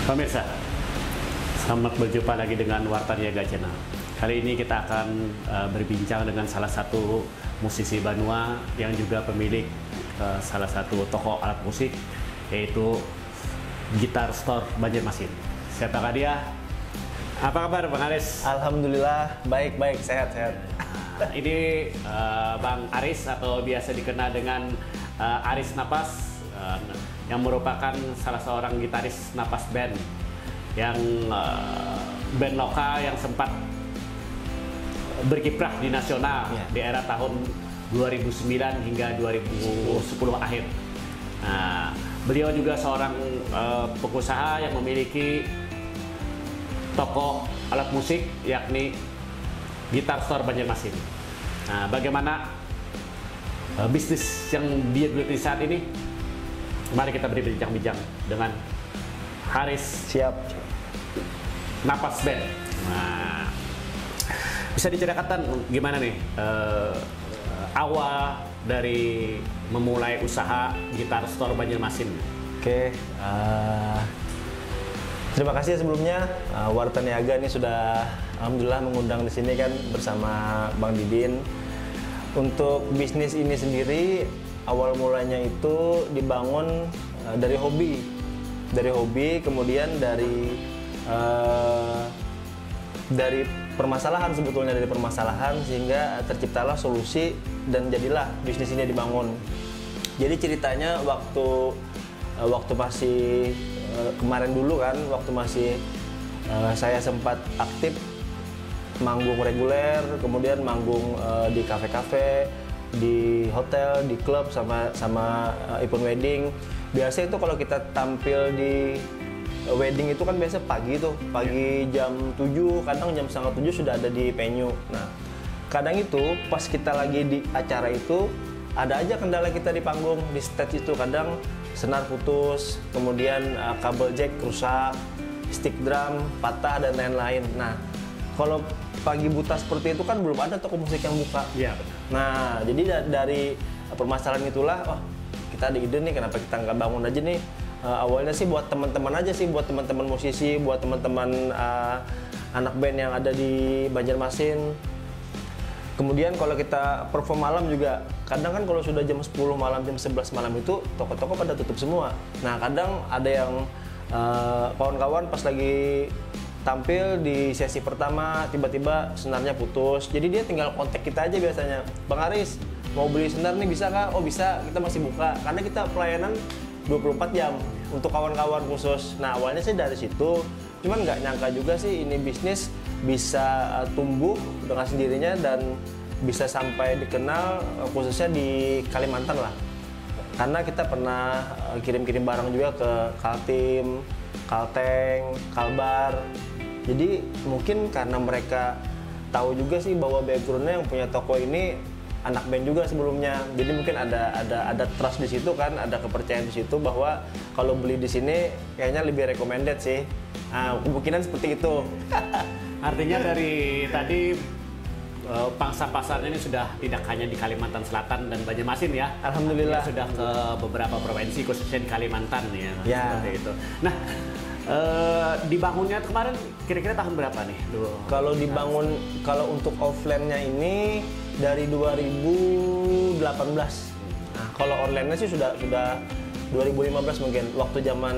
Pemirsa, selamat berjumpa lagi dengan Warta Niaga Channel. Kali ini kita akan berbincang dengan salah satu musisi Banua yang juga pemilik salah satu toko alat musik, yaitu Gitar Store Banjarmasin. Siapakah dia? Apa kabar Bang Aris? Alhamdulillah, baik-baik, sehat-sehat. Ini Bang Aris atau biasa dikenal dengan Aris Napas, yang merupakan salah seorang gitaris Napas Band yang band lokal yang sempat berkiprah di nasional di era tahun 2009 hingga 2010 akhir. Nah, beliau juga seorang pengusaha yang memiliki toko alat musik yakni Gitar Store Banjarmasin. Nah, bagaimana bisnis yang dia geluti saat ini? Mari kita berbincang-bincang dengan Aris. Siap. Napas Band. Nah, bisa diceritakan gimana nih awal dari memulai usaha Gitar Store Banjarmasin? Oke, terima kasih sebelumnya Warta Niaga ini sudah alhamdulillah mengundang di sini kan bersama Bang Didin. Untuk bisnis ini sendiri awal mulanya itu dibangun dari hobi, kemudian dari permasalahan, sebetulnya dari permasalahan sehingga terciptalah solusi dan jadilah bisnis ini dibangun. Jadi ceritanya waktu masih kemarin dulu kan, waktu masih saya sempat aktif manggung reguler, kemudian manggung di kafe-kafe, di hotel, di klub, sama event wedding. Biasa itu kalau kita tampil di wedding itu kan biasa pagi jam 7, kadang jam setengah 7 sudah ada di venue. Nah, kadang itu pas kita lagi di acara itu ada aja kendala kita di panggung, di stage itu. Kadang senar putus, kemudian kabel jack rusak, stick drum patah dan lain-lain. Nah, kalau pagi buta seperti itu kan belum ada toko musik yang buka. Iya. Nah, jadi dari permasalahan itulah, kita ada ide nih, kenapa kita nggak bangun aja nih. Awalnya sih buat teman-teman aja sih, buat teman-teman musisi, buat teman-teman anak band yang ada di Banjarmasin. Kemudian kalau kita perform malam juga, kadang kan kalau sudah jam 10 malam, jam 11 malam itu toko-toko pada tutup semua. Nah, kadang ada yang kawan-kawan pas lagi tampil di sesi pertama tiba-tiba senarnya putus, jadi dia tinggal kontak kita aja biasanya, Bang Aris mau beli senar nih bisa kah? Oh bisa, kita masih buka karena kita pelayanan 24 jam untuk kawan-kawan khusus. Nah, awalnya sih dari situ, cuman nggak nyangka juga sih ini bisnis bisa tumbuh dengan sendirinya dan bisa sampai dikenal khususnya di Kalimantan lah, karena kita pernah kirim-kirim barang juga ke Kaltim, Kalteng, Kalbar. Jadi mungkin karena mereka tahu juga sih bahwa backgroundnya yang punya toko ini anak band juga sebelumnya. Jadi mungkin ada trust di situ kan, ada kepercayaan di situ bahwa kalau beli di sini kayaknya lebih recommended sih. Nah, kemungkinan seperti itu. Artinya dari tadi pangsa pasarnya ini sudah tidak hanya di Kalimantan Selatan dan Banjarmasin ya. Alhamdulillah. Artinya sudah ke beberapa provinsi khususnya di Kalimantan ya. Seperti itu. Nah, dibangunnya kemarin kira-kira tahun berapa nih? Kalau dibangun, kalau untuk offline-nya ini dari 2018. Nah, kalau online-nya sih sudah 2015 mungkin. Waktu zaman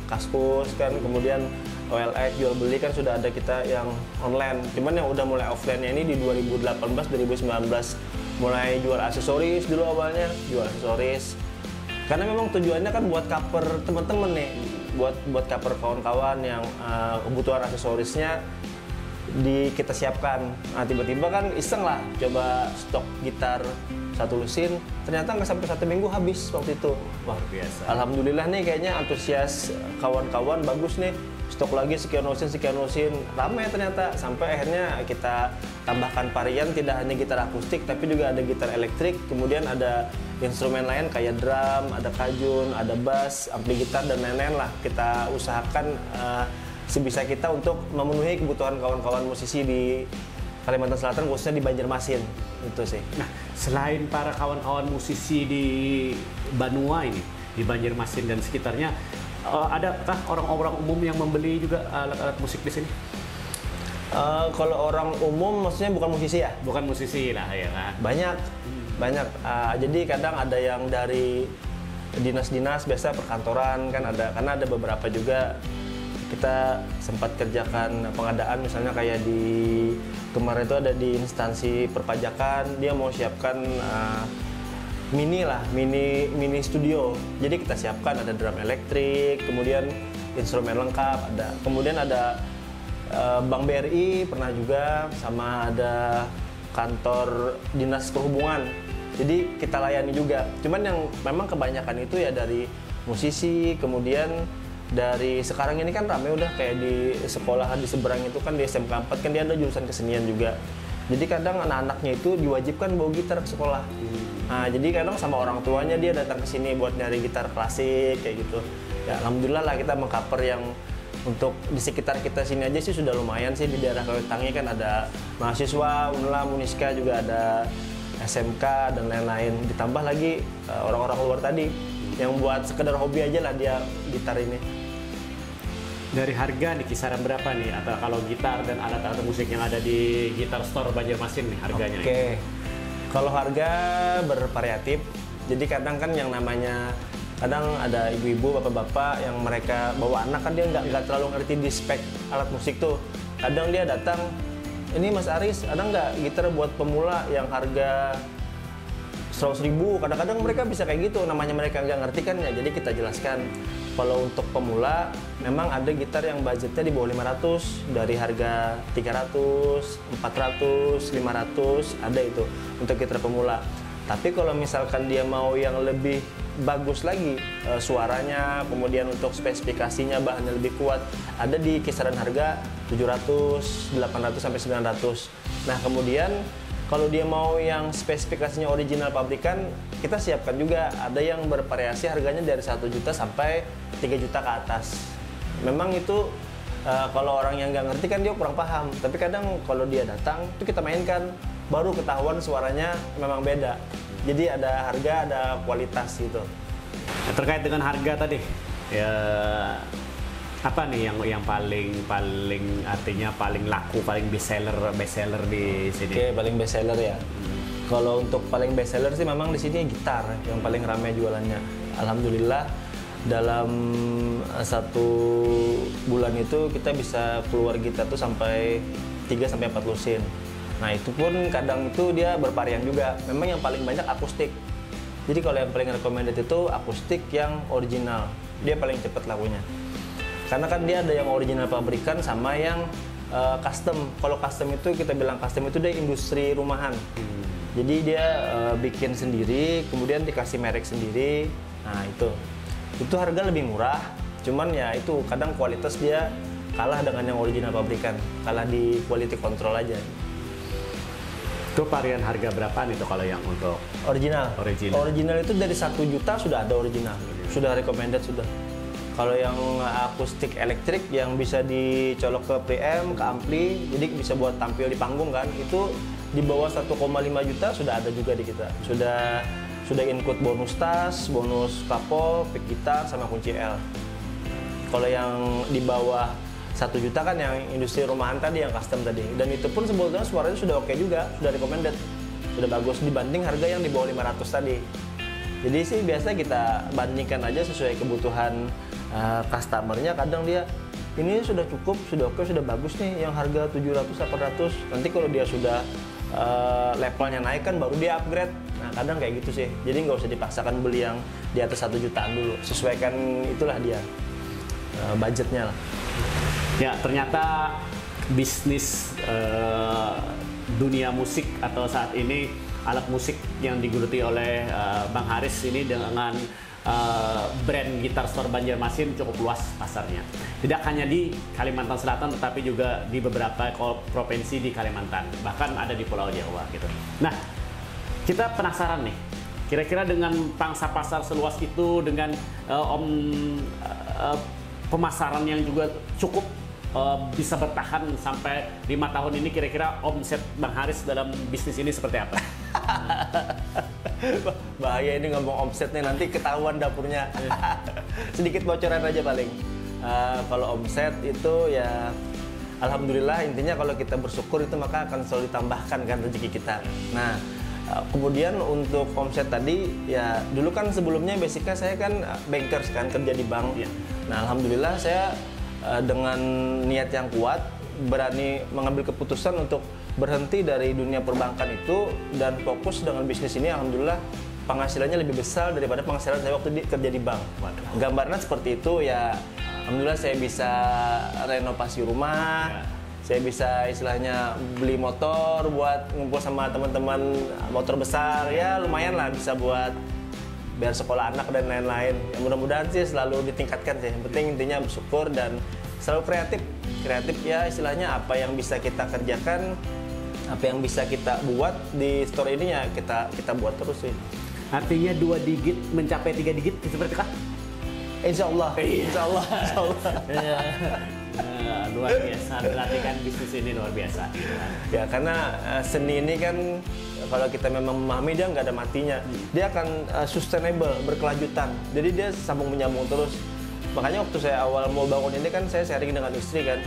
Kaskus kan, kemudian OLX jual beli kan sudah ada kita yang online. Cuman yang udah mulai offline-nya ini di 2018 2019 mulai jual aksesoris dulu awalnya, jual aksesoris. Karena memang tujuannya kan buat cover teman-teman nih, buat cover kawan-kawan yang kebutuhan aksesorisnya kita siapkan. Nah, tiba-tiba kan iseng lah coba stok gitar satu lusin, ternyata nggak sampai 1 minggu habis waktu itu. Wah, biasa. Alhamdulillah nih, kayaknya antusias kawan-kawan bagus nih, stok lagi sekian lusin, ramai ternyata. Sampai akhirnya kita tambahkan varian, tidak hanya gitar akustik tapi juga ada gitar elektrik, kemudian ada instrumen lain kayak drum, ada kajun, ada bass, ampli gitar dan lain-lain lah. Kita usahakan sebisa kita untuk memenuhi kebutuhan kawan-kawan musisi di Kalimantan Selatan, khususnya di Banjarmasin. Itu sih. Nah, selain para kawan-kawan musisi di Banua ini, di Banjarmasin dan sekitarnya, adakah orang-orang umum yang membeli juga alat-alat musik di sini? Kalau orang umum maksudnya bukan musisi ya? Bukan musisi lah ya kan? Banyak, banyak. Jadi kadang ada yang dari dinas-dinas, biasa perkantoran kan ada, karena ada beberapa juga kita sempat kerjakan pengadaan, misalnya kayak di kemarin itu ada di instansi perpajakan, dia mau siapkan mini studio. Jadi kita siapkan ada drum elektrik, kemudian instrumen lengkap ada, kemudian ada Bank BRI pernah juga, sama ada kantor dinas perhubungan. Jadi kita layani juga. Cuman yang memang kebanyakan itu ya dari musisi, kemudian dari sekarang ini kan rame udah kayak di sekolahan di seberang itu kan di SMK 4 kan dia ada jurusan kesenian juga. Jadi kadang anak-anaknya itu diwajibkan bawa gitar ke sekolah. Nah, jadi kadang sama orang tuanya dia datang ke sini buat nyari gitar klasik kayak gitu. Ya alhamdulillah lah kita mengcover yang untuk di sekitar kita sini aja sih sudah lumayan sih. Di daerah Kawetangi kan ada mahasiswa, Unla, Muniska juga ada SMK dan lain-lain. Ditambah lagi orang-orang luar tadi yang buat sekedar hobi aja lah dia gitar ini. Dari harga nih kisaran berapa nih? Atau kalau gitar dan alat-alat musik yang ada di Gitar Store Banjarmasin nih harganya? Oke. Kalau harga bervariatif. Jadi kadang kan yang namanya kadang ada ibu-ibu, bapak-bapak yang mereka bawa anak kan dia nggak terlalu ngerti di spek alat musik tuh. Kadang dia datang, ini Mas Aris ada nggak gitar buat pemula yang harga 100.000? Kadang-kadang mereka bisa kayak gitu, namanya mereka nggak ngerti kan ya. Jadi kita jelaskan kalau untuk pemula memang ada gitar yang budgetnya di bawah 500, dari harga 300, 400, 500 ada itu untuk gitar pemula. Tapi kalau misalkan dia mau yang lebih bagus lagi suaranya, kemudian untuk spesifikasinya bahannya lebih kuat, ada di kisaran harga 700, 800 sampai 900. Nah, kemudian kalau dia mau yang spesifikasinya original pabrikan, kita siapkan juga. Ada yang bervariasi harganya dari 1 juta sampai 3 juta ke atas. Memang itu kalau orang yang nggak ngerti kan dia kurang paham. Tapi kadang kalau dia datang, itu kita mainkan, baru ketahuan suaranya memang beda. Jadi ada harga, ada kualitas gitu. Terkait dengan harga tadi, ya apa nih yang paling artinya paling laku, paling best seller di sini? Oke, paling best seller ya. Kalau untuk paling best seller sih memang di sini gitar yang paling ramai jualannya. Alhamdulillah dalam 1 bulan itu kita bisa keluar gitar tuh sampai 3 sampai 4 lusin. Nah itu pun kadang itu dia bervarian juga. Memang yang paling banyak akustik. Jadi kalau yang paling recommended itu akustik yang original. Dia paling cepat lakunya. Karena kan dia ada yang original pabrikan sama yang custom. Kalau custom itu kita bilang custom itu dia industri rumahan. Jadi dia bikin sendiri, kemudian dikasih merek sendiri. Nah itu harga lebih murah. Cuman ya itu kadang kualitas dia kalah dengan yang original pabrikan. Kalah di quality control aja. Itu varian harga berapa nih tuh kalau yang untuk original? Original itu dari 1 juta sudah ada original. Sudah recommended sudah. Kalau yang akustik elektrik yang bisa dicolok ke preamp, ke ampli, jadi bisa buat tampil di panggung kan, itu di bawah 1,5 juta sudah ada juga di kita. Sudah include bonus tas, bonus kapol, pick gitar, sama kunci L. Kalau yang di bawah 1 juta kan yang industri rumahan tadi, yang custom tadi. Dan itu pun sebetulnya suaranya sudah oke juga, sudah recommended. Sudah bagus dibanding harga yang di bawah 500 tadi. Jadi sih biasa kita bandingkan aja sesuai kebutuhan customernya. Kadang dia, ini sudah cukup, sudah oke, sudah bagus nih yang harga 700, 800. Nanti kalau dia sudah levelnya naik kan baru dia upgrade. Nah kadang kayak gitu sih. Jadi nggak usah dipaksakan beli yang di atas 1 jutaan dulu. Sesuaikan itulah dia budgetnya lah. Ya, ternyata bisnis dunia musik atau saat ini alat musik yang digeluti oleh Bang Haris ini dengan brand Gitar Store Banjarmasin cukup luas pasarnya. Tidak hanya di Kalimantan Selatan, tetapi juga di beberapa provinsi di Kalimantan, bahkan ada di Pulau Jawa gitu. Nah, kita penasaran nih, kira-kira dengan pangsa pasar seluas itu, dengan pemasaran yang juga cukup bisa bertahan sampai 5 tahun ini, kira-kira omset Bang Haris dalam bisnis ini seperti apa? Bahaya ini ngomong omset nih, nanti ketahuan dapurnya. Sedikit bocoran aja paling. Kalau omset itu ya alhamdulillah, intinya kalau kita bersyukur itu maka akan selalu ditambahkan kan rezeki kita. Nah, kemudian untuk omset tadi ya dulu kan sebelumnya basicnya saya kan bankers kan, kerja di bank. Ya. Nah, alhamdulillah saya dengan niat yang kuat berani mengambil keputusan untuk berhenti dari dunia perbankan itu dan fokus dengan bisnis ini. Alhamdulillah penghasilannya lebih besar daripada penghasilan saya waktu kerja di bank. Gambarnya seperti itu ya. Alhamdulillah saya bisa renovasi rumah, saya bisa istilahnya beli motor buat ngumpul sama teman-teman, motor besar ya, lumayan lah bisa buat biar sekolah anak dan lain-lain. Ya, mudah-mudahan sih selalu ditingkatkan sih. Yang penting intinya bersyukur dan selalu kreatif ya, istilahnya apa yang bisa kita kerjakan, apa yang bisa kita buat di store ini ya kita buat terus sih. Artinya 2 digit mencapai 3 digit seperti kah? Insya Allah. Ya, luar biasa, berarti kan bisnis ini luar biasa. Ya karena seni ini kan kalau kita memang memahami dia nggak ada matinya, dia akan sustainable, berkelanjutan. Jadi dia sambung menyambung terus. Makanya waktu saya awal mau bangun ini kan saya sharing dengan istri kan,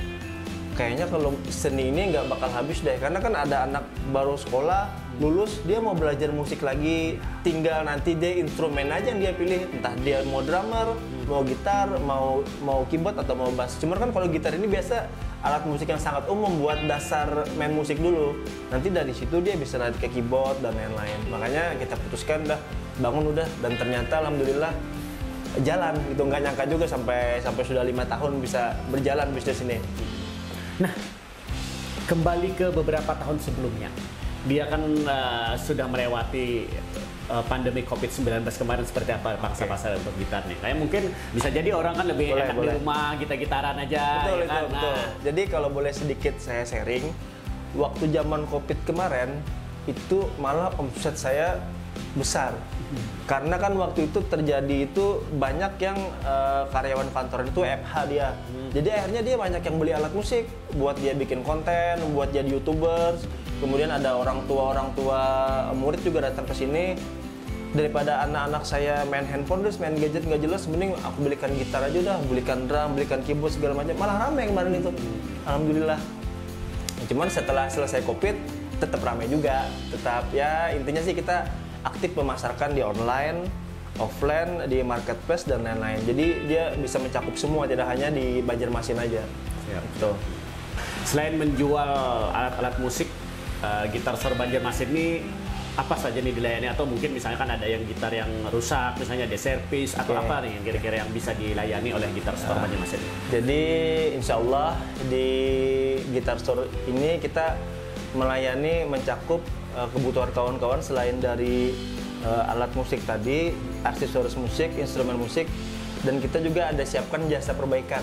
kayaknya kalau seni ini nggak bakal habis deh, karena kan ada anak baru sekolah lulus dia mau belajar musik lagi, tinggal nanti dia instrumen aja yang dia pilih, entah dia mau drummer, mau gitar, mau keyboard atau mau bass. Cuman kan kalau gitar ini biasa alat musik yang sangat umum buat dasar main musik dulu. Nanti dari situ dia bisa lanjut ke keyboard dan lain-lain. Makanya kita putuskan dah bangun udah, dan ternyata alhamdulillah jalan gitu. Nggak nyangka juga sampai sudah 5 tahun bisa berjalan bisnis ini. Nah, kembali ke beberapa tahun sebelumnya, dia kan sudah melewati pandemi COVID-19 kemarin, seperti apa pangsa pasar untuk gitar nih? Kayak mungkin bisa jadi orang kan lebih enak di rumah, gitar-gitaran aja. Betul, ya kan? betul. Jadi kalau boleh sedikit saya sharing, waktu zaman COVID kemarin itu malah omset saya besar. Karena kan waktu itu terjadi itu banyak yang karyawan kantor itu FH dia. Jadi akhirnya dia banyak yang beli alat musik buat dia bikin konten, buat jadi YouTubers. Kemudian ada orang tua murid juga datang ke sini. Daripada anak-anak saya main handphone terus main gadget nggak jelas, mending aku belikan gitar aja udah, belikan drum, belikan keyboard segala macam. Malah ramai kemarin itu. Alhamdulillah. Cuman setelah selesai COVID tetap ramai juga. Tetap ya intinya sih kita aktif memasarkan di online, offline, di marketplace dan lain-lain. Jadi dia bisa mencakup semua, tidak hanya di Banjarmasin aja. Ya, betul. Selain menjual alat-alat musik, gitar store Banjarmasin ini apa saja nih dilayani? Atau mungkin misalnya kan ada yang gitar yang rusak, misalnya deservis atau apa nih yang kira-kira yang bisa dilayani oleh gitar store Banjarmasin? Jadi insya Allah di gitar store ini kita melayani mencakup kebutuhan kawan-kawan selain dari alat musik tadi, aksesoris musik, instrumen musik, dan kita juga ada siapkan jasa perbaikan.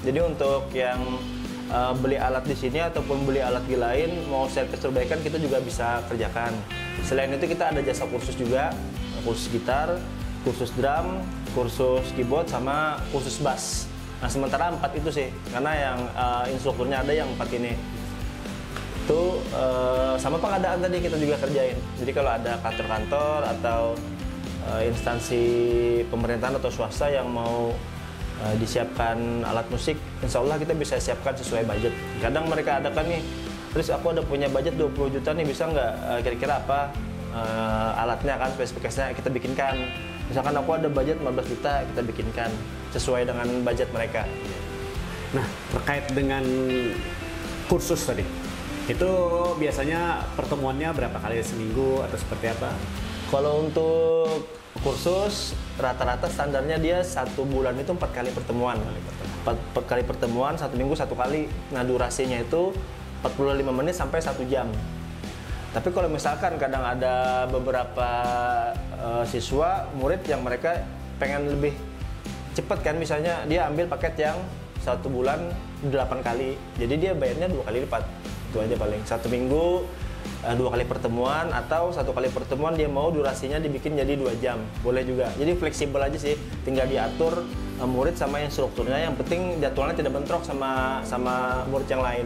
Jadi untuk yang beli alat di sini ataupun beli alat di lain, mau servis perbaikan kita juga bisa kerjakan. Selain itu kita ada jasa kursus juga, kursus gitar, kursus drum, kursus keyboard, sama kursus bass. Nah sementara 4 itu sih, karena yang instrukturnya ada yang 4 ini. Itu sama pengadaan tadi kita juga kerjain. Jadi kalau ada kantor-kantor atau instansi pemerintahan atau swasta yang mau disiapkan alat musik, insya Allah kita bisa siapkan sesuai budget. Kadang mereka ada kan nih, terus aku ada punya budget 20 juta nih, bisa nggak kira-kira apa alatnya kan, spesifikasinya kita bikinkan. Misalkan aku ada budget 15 juta, kita bikinkan sesuai dengan budget mereka. Nah, terkait dengan kursus tadi, itu biasanya pertemuannya berapa kali seminggu atau seperti apa? Kalau untuk kursus rata-rata standarnya dia 1 bulan itu 4 kali pertemuan. 4 kali pertemuan, 1 minggu 1 kali. Nah durasinya itu 45 menit sampai 1 jam. Tapi kalau misalkan kadang ada beberapa siswa, murid yang mereka pengen lebih cepat kan, misalnya dia ambil paket yang 1 bulan 8 kali. Jadi dia bayarnya 2 kali lipat. Itu aja paling. 1 minggu 2 kali pertemuan, atau 1 kali pertemuan dia mau durasinya dibikin jadi 2 jam. Boleh juga. Jadi fleksibel aja sih. Tinggal diatur murid sama instrukturnya. Yang penting jadwalnya tidak bentrok sama murid yang lain.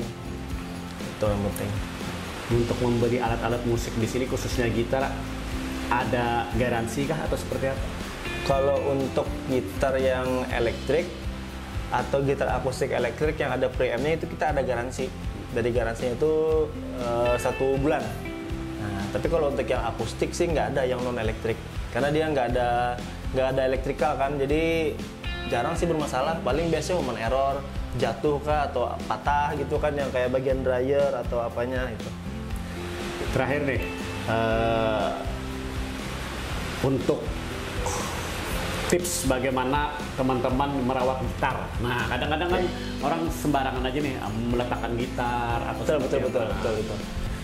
Itu yang penting. Untuk membeli alat-alat musik di sini khususnya gitar, ada garansi kah atau seperti apa? Kalau untuk gitar yang elektrik atau gitar akustik elektrik yang ada preampnya itu kita ada garansi. Dari garansinya itu 1 bulan. Nah, tapi kalau untuk yang akustik sih nggak ada yang non elektrik, karena dia nggak ada elektrikal kan, jadi jarang sih bermasalah. Paling biasanya momen error, jatuh kah atau patah gitu kan, yang kayak bagian dryer atau apanya itu. Terakhir nih, untuk tips bagaimana teman-teman merawat gitar. Nah, kadang-kadang kan orang sembarangan aja nih meletakkan gitar atau betul.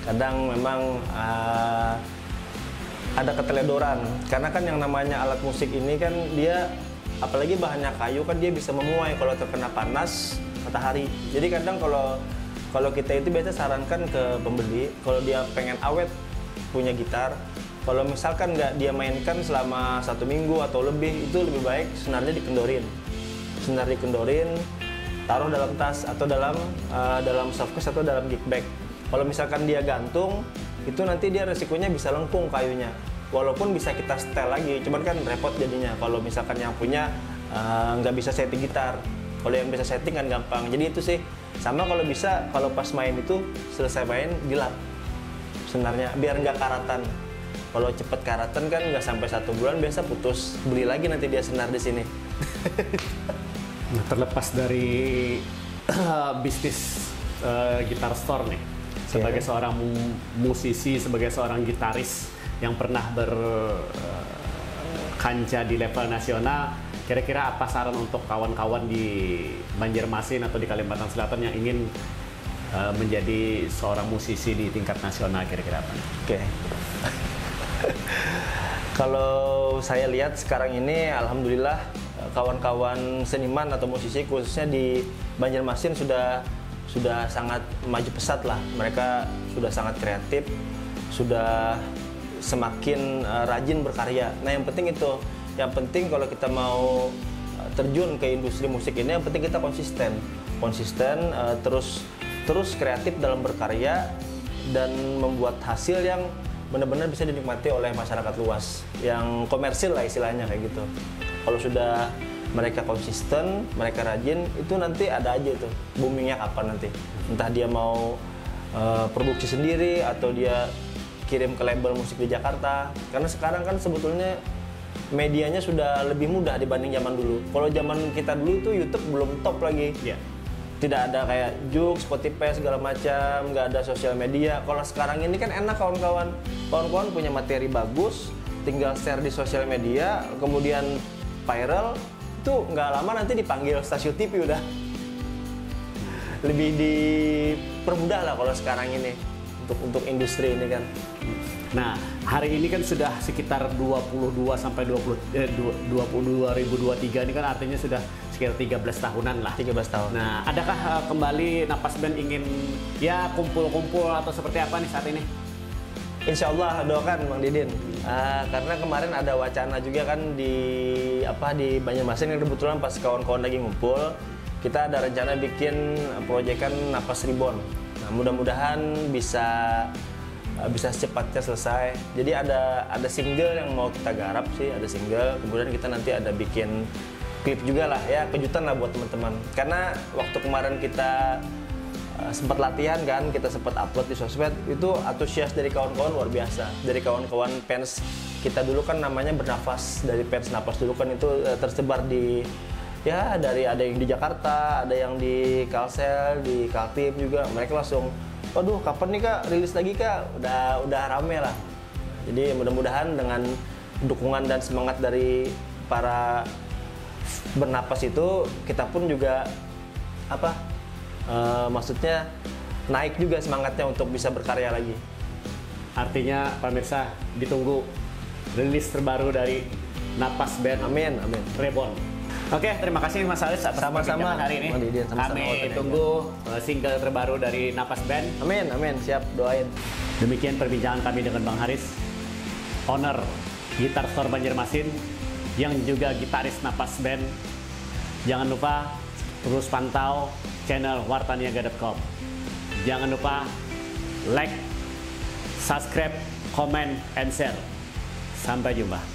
Kadang memang ada keteledoran, karena kan yang namanya alat musik ini kan dia, apalagi bahannya kayu kan, dia bisa memuai kalau terkena panas matahari. Jadi kadang kalau kita itu biasa sarankan ke pembeli, kalau dia pengen awet punya gitar, kalau misalkan nggak dia mainkan selama 1 minggu atau lebih, itu lebih baik senarnya dikendorin. Senar dikendorin, taruh dalam tas atau dalam softcase atau dalam gig bag. Kalau misalkan dia gantung, itu nanti dia resikonya bisa lengkung kayunya. Walaupun bisa kita setel lagi, cuman kan repot jadinya. Kalau misalkan yang punya nggak bisa setting gitar, kalau yang bisa setting kan gampang. Jadi itu sih, sama kalau bisa, kalau pas main itu selesai main dilap senarnya, biar nggak karatan. Kalau cepet karatan kan nggak sampai 1 bulan, biasa putus. Beli lagi nanti dia senar di sini. Nah, terlepas dari bisnis gitar store nih, sebagai seorang musisi, sebagai seorang gitaris yang pernah berkancah di level nasional, kira-kira apa saran untuk kawan-kawan di Banjarmasin atau di Kalimantan Selatan yang ingin menjadi seorang musisi di tingkat nasional, kira-kira apa? Oke. Kalau saya lihat sekarang ini, alhamdulillah kawan-kawan seniman atau musisi khususnya di Banjarmasin sudah sangat maju pesat lah. Mereka sudah sangat kreatif, sudah semakin rajin berkarya. Nah, yang penting itu, yang penting kalau kita mau terjun ke industri musik ini, yang penting kita konsisten, terus kreatif dalam berkarya dan membuat hasil yang benar-benar bisa dinikmati oleh masyarakat luas, yang komersil lah istilahnya kayak gitu. Kalau sudah mereka konsisten, mereka rajin, itu nanti ada aja tuh boomingnya kapan nanti. Entah dia mau produksi sendiri atau dia kirim ke label musik di Jakarta. Karena sekarang kan sebetulnya medianya sudah lebih mudah dibanding zaman dulu. Kalau zaman kita dulu itu YouTube belum top lagi. Yeah. Tidak ada kayak Joox, Spotify segala macam, nggak ada sosial media. Kalau sekarang ini kan enak, kawan-kawan punya materi bagus, tinggal share di sosial media, kemudian viral, itu nggak lama nanti dipanggil stasiun TV udah. Lebih dipermudah lah kalau sekarang ini untuk industri ini kan. Nah, hari ini kan sudah sekitar 22 sampai 2023 ini kan, artinya sudah sekitar 13 tahunan lah. 13 tahun. Nah, adakah kembali Napas Band ingin ya kumpul-kumpul atau seperti apa nih saat ini? Insya Allah doakan Bang Didin. Karena kemarin ada wacana juga kan di Banjarmasin, yang kebetulan pas kawan-kawan lagi ngumpul, kita ada rencana bikin proyekan Napas Reborn. Nah, mudah-mudahan bisa secepatnya selesai. Jadi ada single yang mau kita garap sih, ada single. Kemudian kita nanti ada bikin klip juga lah, ya kejutan lah buat teman-teman. Karena waktu kemarin kita sempat latihan kan, kita sempat upload di sosmed, itu antusias dari kawan-kawan luar biasa. Dari kawan-kawan fans kita dulu kan namanya Bernafas, dari fans Napas dulu kan itu tersebar di, ya dari ada yang di Jakarta, ada yang di Kalsel, di Kaltim juga. Mereka langsung, waduh kapan nih Kak rilis lagi Kak? Udah rame lah. Jadi mudah-mudahan dengan dukungan dan semangat dari para Bernapas itu, kita pun juga maksudnya naik juga semangatnya untuk bisa berkarya lagi. Artinya pemirsa, ditunggu rilis terbaru dari Napas Band. Amin. Reborn. Oke, terima kasih Mas Alis atas perbincangan hari ini. Kami tunggu single terbaru dari Napas Band. Amin, siap, doain. Demikian perbincangan kami dengan Bang Haris, owner Gitar Store Banjarmasin, yang juga gitaris Napas Band. Jangan lupa terus pantau channel wartaniaga.com. Jangan lupa like, subscribe, comment, and share. Sampai jumpa.